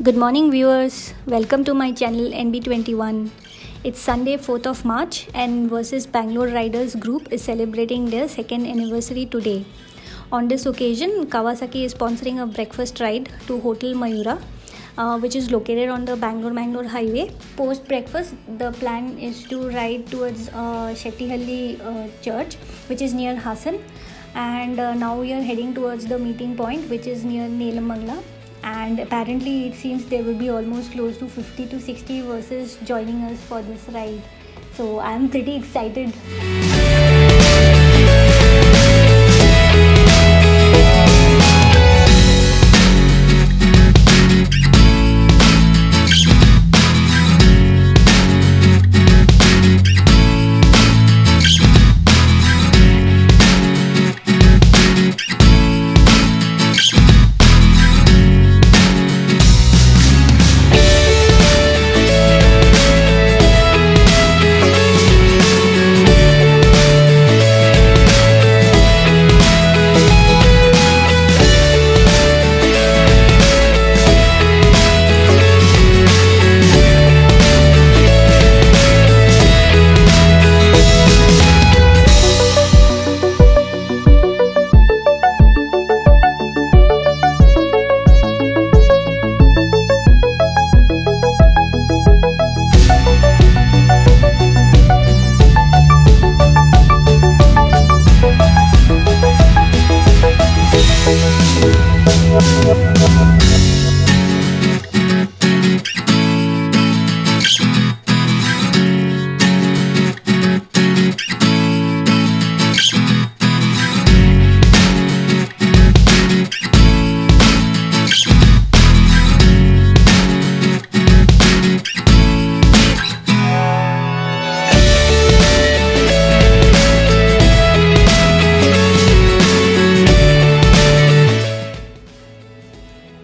Good morning viewers, welcome to my channel NB21. It's Sunday 4th of March and Versys Bangalore Riders group is celebrating their second anniversary today. On this occasion, Kawasaki is sponsoring a breakfast ride to Hotel Mayura, which is located on the Bangalore highway. Post breakfast, the plan is to ride towards Shettihalli church, which is near Hassan, and now we are heading towards the meeting point, which is near Nelamangala. And apparently it seems there will be almost close to 50 to 60 Versys joining us for this ride. So I'm pretty excited.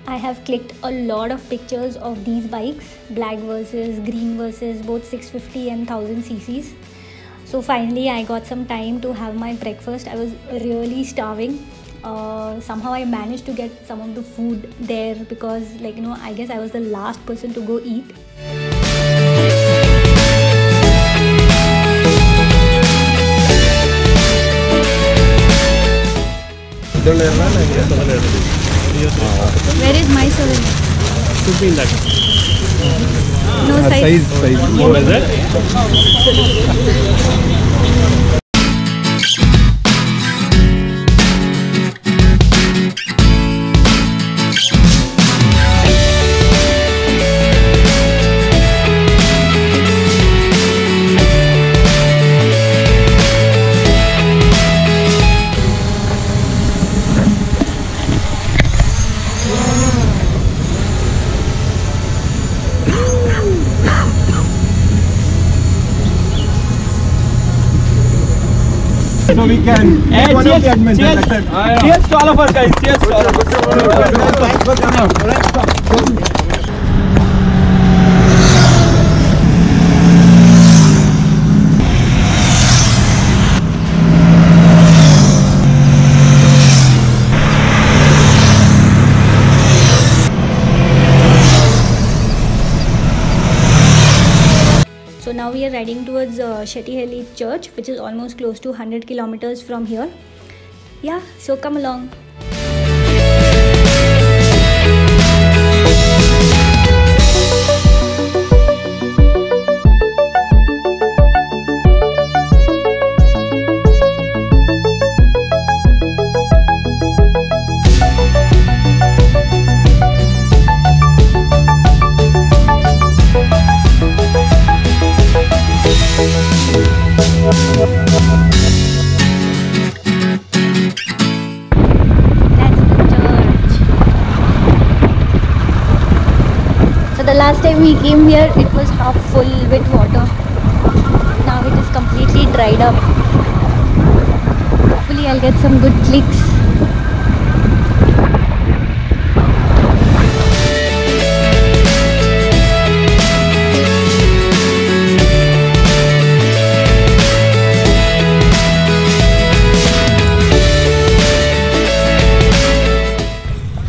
I have clicked a lot of pictures of these bikes, black Versys, green Versys, both 650 and 1000 cc's. So finally I got some time to have my breakfast. I was really starving. Somehow I managed to get some of the food there because I guess I was the last person to go eat. Where is my souvenir? Should be in that. No size. Oh, is it? So we can one of the admins. Cheers to all of us, guys. Cheers to all of us. Thanks for coming. So now we are riding towards Shettihalli church, which is almost close to 100 kilometers from here. Yeah, so come along. The last time we came here, it was half full with water. Now it is completely dried up. Hopefully I'll get some good clicks.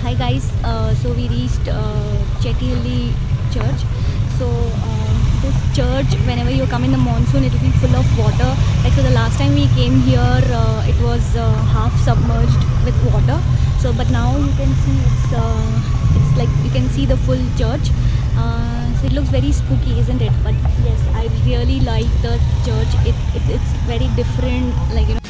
Hi guys, so we reached Shettihalli church, whenever you come in the monsoon, it will be full of water. Like so the last time we came here, it was half submerged with water. So but now you can see it's like you can see the full church. So it looks very spooky, isn't it? But yes, I really like the church. It's very different, like, you know.